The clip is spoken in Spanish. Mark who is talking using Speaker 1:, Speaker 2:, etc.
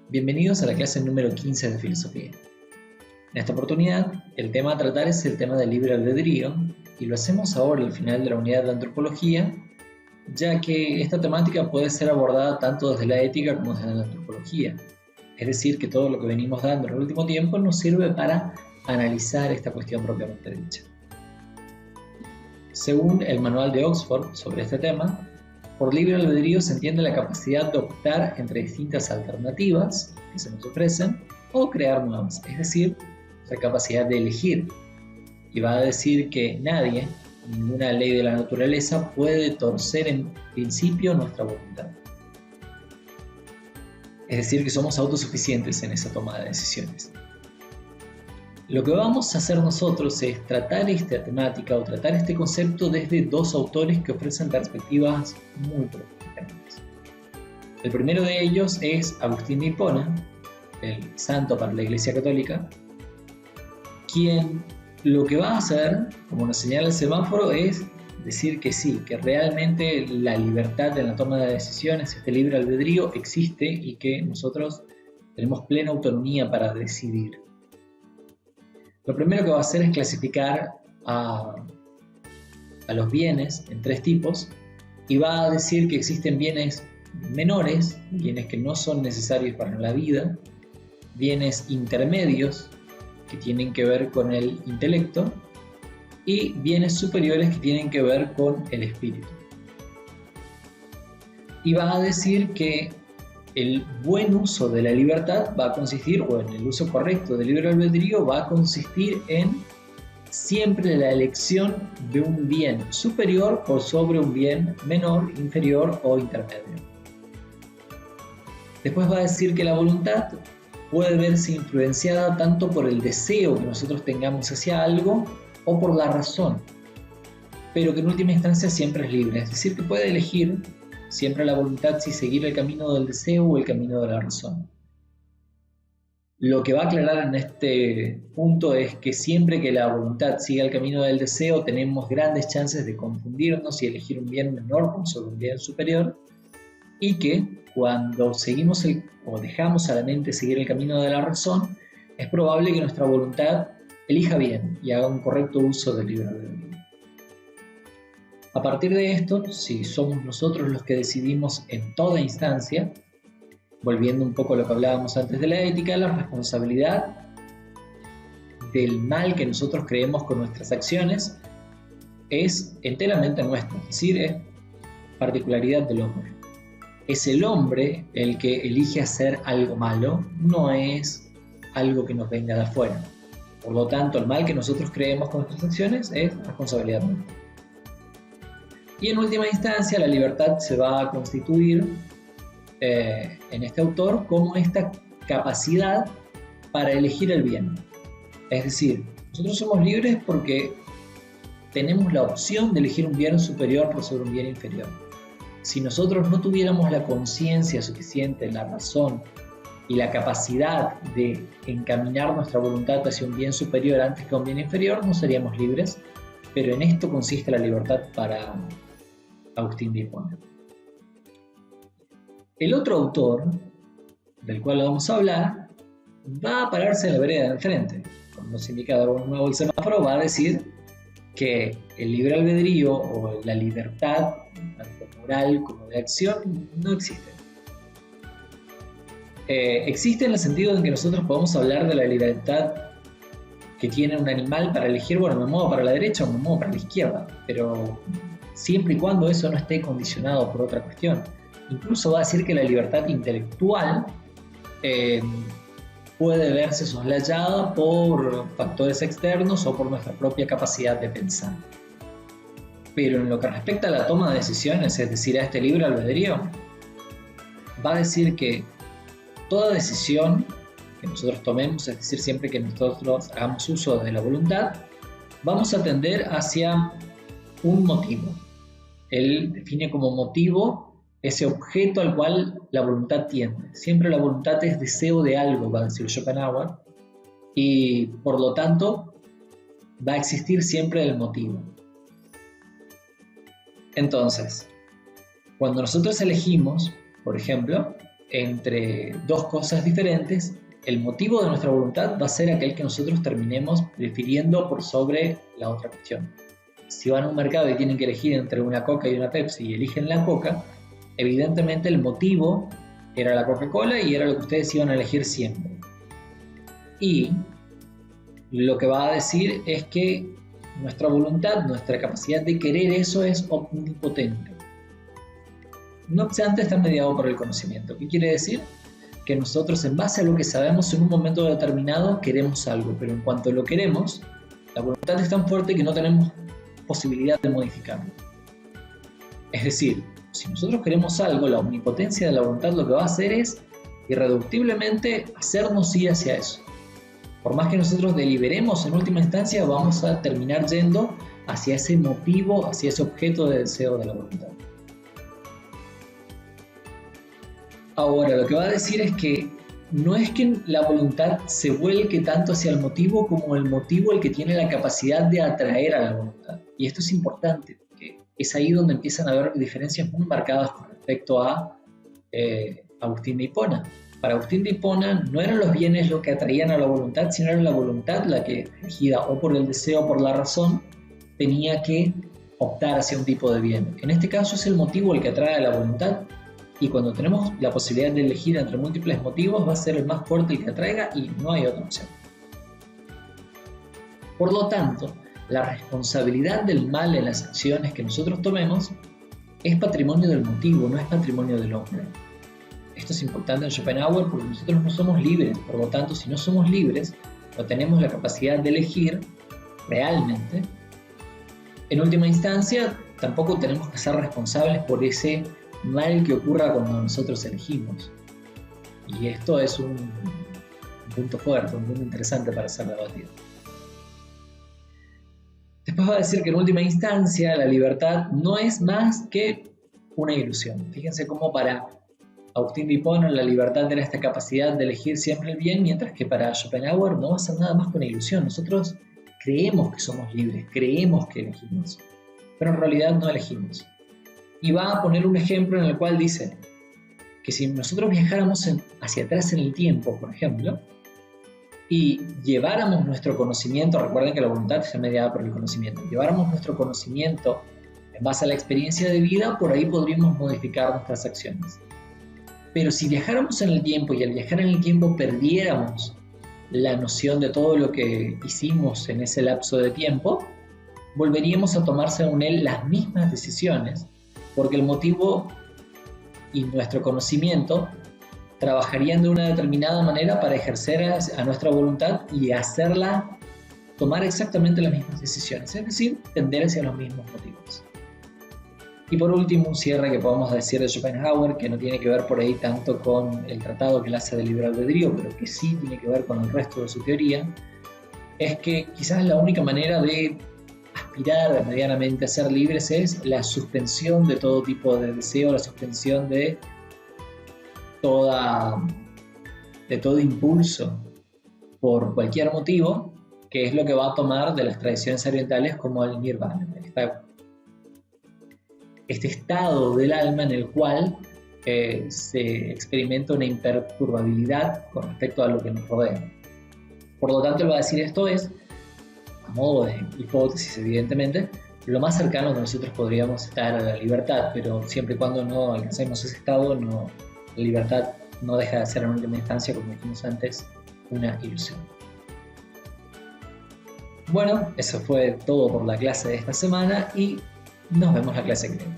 Speaker 1: Bienvenidos a la clase número 15 de Filosofía. En esta oportunidad, el tema a tratar es el tema del libre albedrío, y lo hacemos ahora al final de la unidad de Antropología, ya que esta temática puede ser abordada tanto desde la ética como desde la antropología. Es decir, que todo lo que venimos dando en el último tiempo nos sirve para analizar esta cuestión propiamente dicha. Según el manual de Oxford sobre este tema, por libre albedrío se entiende la capacidad de optar entre distintas alternativas que se nos ofrecen o crear nuevas, es decir, la capacidad de elegir. Y va a decir que nadie, ninguna ley de la naturaleza puede torcer en principio nuestra voluntad. Es decir, que somos autosuficientes en esa toma de decisiones. Lo que vamos a hacer nosotros es tratar esta temática o tratar este concepto desde dos autores que ofrecen perspectivas muy diferentes. El primero de ellos es Agustín de Hipona, el santo para la Iglesia Católica, quien lo que va a hacer, como nos señala el semáforo, es decir que sí, que realmente la libertad en la toma de decisiones, este libre albedrío existe y que nosotros tenemos plena autonomía para decidir. Lo primero que va a hacer es clasificar a los bienes en tres tipos y va a decir que existen bienes menores, bienes que no son necesarios para la vida, bienes intermedios que tienen que ver con el intelecto y bienes superiores que tienen que ver con el espíritu. Y va a decir que el buen uso de la libertad va a consistir, o en el uso correcto del libre albedrío, va a consistir en siempre la elección de un bien superior por sobre un bien menor, inferior o intermedio. Después va a decir que la voluntad puede verse influenciada tanto por el deseo que nosotros tengamos hacia algo o por la razón, pero que en última instancia siempre es libre, es decir, que puede elegir siempre la voluntad si seguir el camino del deseo o el camino de la razón. Lo que va a aclarar en este punto es que siempre que la voluntad siga el camino del deseo tenemos grandes chances de confundirnos y elegir un bien menor sobre un bien superior, y que cuando seguimos o dejamos a la mente seguir el camino de la razón, es probable que nuestra voluntad elija bien y haga un correcto uso del libre albedrío. A partir de esto, si somos nosotros los que decidimos en toda instancia, volviendo un poco a lo que hablábamos antes de la ética, la responsabilidad del mal que nosotros creemos con nuestras acciones es enteramente nuestra, es decir, es particularidad del hombre. Es el hombre el que elige hacer algo malo, no es algo que nos venga de afuera. Por lo tanto, el mal que nosotros creemos con nuestras acciones es responsabilidad nuestra. Y en última instancia, la libertad se va a constituir en este autor como esta capacidad para elegir el bien. Es decir, nosotros somos libres porque tenemos la opción de elegir un bien superior por sobre un bien inferior. Si nosotros no tuviéramos la conciencia suficiente, la razón y la capacidad de encaminar nuestra voluntad hacia un bien superior antes que un bien inferior, no seríamos libres, pero en esto consiste la libertad para Agustín de Hipona. El otro autor, del cual vamos a hablar, va a pararse en la vereda de enfrente. Como nos indica de nuevo el semáforo, va a decir que el libre albedrío o la libertad, tanto moral como de acción, no existe. Existe en el sentido en que nosotros podemos hablar de la libertad que tiene un animal para elegir, bueno, me muevo para la derecha o me muevo para la izquierda, pero siempre y cuando eso no esté condicionado por otra cuestión. Incluso va a decir que la libertad intelectual puede verse soslayada por factores externos o por nuestra propia capacidad de pensar. Pero en lo que respecta a la toma de decisiones, es decir, a este libre albedrío, va a decir que toda decisión que nosotros tomemos, es decir, siempre que nosotros hagamos uso de la voluntad, vamos a tender hacia un motivo. Él define como motivo ese objeto al cual la voluntad tiende. Siempre la voluntad es deseo de algo, va a decir Schopenhauer, y por lo tanto va a existir siempre el motivo. Entonces, cuando nosotros elegimos, por ejemplo, entre dos cosas diferentes, el motivo de nuestra voluntad va a ser aquel que nosotros terminemos prefiriendo por sobre la otra cuestión. Si van a un mercado y tienen que elegir entre una Coca y una Pepsi y eligen la Coca, evidentemente el motivo era la Coca-Cola y era lo que ustedes iban a elegir siempre. Y lo que va a decir es que nuestra voluntad, nuestra capacidad de querer eso es omnipotente. No obstante, está mediado por el conocimiento. ¿Qué quiere decir? Que nosotros, en base a lo que sabemos en un momento determinado, queremos algo, pero en cuanto lo queremos, la voluntad es tan fuerte que no tenemos posibilidad de modificarlo. Es decir, si nosotros queremos algo, la omnipotencia de la voluntad lo que va a hacer es irreductiblemente hacernos ir hacia eso. Por más que nosotros deliberemos, en última instancia vamos a terminar yendo hacia ese motivo, hacia ese objeto de deseo de la voluntad. Ahora, lo que va a decir es que no es que la voluntad se vuelque tanto hacia el motivo como el motivo el que tiene la capacidad de atraer a la voluntad. Y esto es importante, porque es ahí donde empiezan a haber diferencias muy marcadas con respecto a Agustín de Hipona. Para Agustín de Hipona no eran los bienes lo que atraían a la voluntad, sino era la voluntad la que, regida o por el deseo o por la razón, tenía que optar hacia un tipo de bien. En este caso es el motivo el que atrae a la voluntad, y cuando tenemos la posibilidad de elegir entre múltiples motivos va a ser el más fuerte el que atraiga y no hay otra opción. Por lo tanto, la responsabilidad del mal en las acciones que nosotros tomemos es patrimonio del motivo, no es patrimonio del hombre. Esto es importante en Schopenhauer porque nosotros no somos libres, por lo tanto, si no somos libres, no tenemos la capacidad de elegir realmente. En última instancia, tampoco tenemos que ser responsables por ese mal que ocurra cuando nosotros elegimos. Y esto es un punto fuerte, un punto interesante para ser debatido. Después va a decir que en última instancia la libertad no es más que una ilusión. Fíjense cómo para Agustín de Hipona la libertad era esta capacidad de elegir siempre el bien, mientras que para Schopenhauer no va a ser nada más que una ilusión. Nosotros creemos que somos libres, creemos que elegimos, pero en realidad no elegimos. Y va a poner un ejemplo en el cual dice que si nosotros viajáramos hacia atrás en el tiempo, por ejemplo, y lleváramos nuestro conocimiento, recuerden que la voluntad está mediada por el conocimiento, lleváramos nuestro conocimiento en base a la experiencia de vida, por ahí podríamos modificar nuestras acciones. Pero si viajáramos en el tiempo y al viajar en el tiempo perdiéramos la noción de todo lo que hicimos en ese lapso de tiempo, volveríamos a tomar según él las mismas decisiones, porque el motivo y nuestro conocimiento trabajarían de una determinada manera para ejercer a nuestra voluntad y hacerla tomar exactamente las mismas decisiones, es decir, tender hacia los mismos motivos. Y por último, un cierre que podemos decir de Schopenhauer, que no tiene que ver por ahí tanto con el tratado que él hace de libre albedrío, pero que sí tiene que ver con el resto de su teoría, es que quizás la única manera de aspirar medianamente a ser libres es la suspensión de todo tipo de deseo, la suspensión de todo impulso por cualquier motivo, que es lo que va a tomar de las tradiciones orientales como el nirvana, este estado del alma en el cual se experimenta una imperturbabilidad con respecto a lo que nos rodea. Por lo tanto, él va a decir esto es, a modo de hipótesis evidentemente, lo más cercano que nosotros podríamos estar a la libertad, pero siempre y cuando no alcancemos ese estado, la libertad no deja de ser en última instancia, como dijimos antes, una ilusión. Bueno, eso fue todo por la clase de esta semana y nos vemos la clase que viene.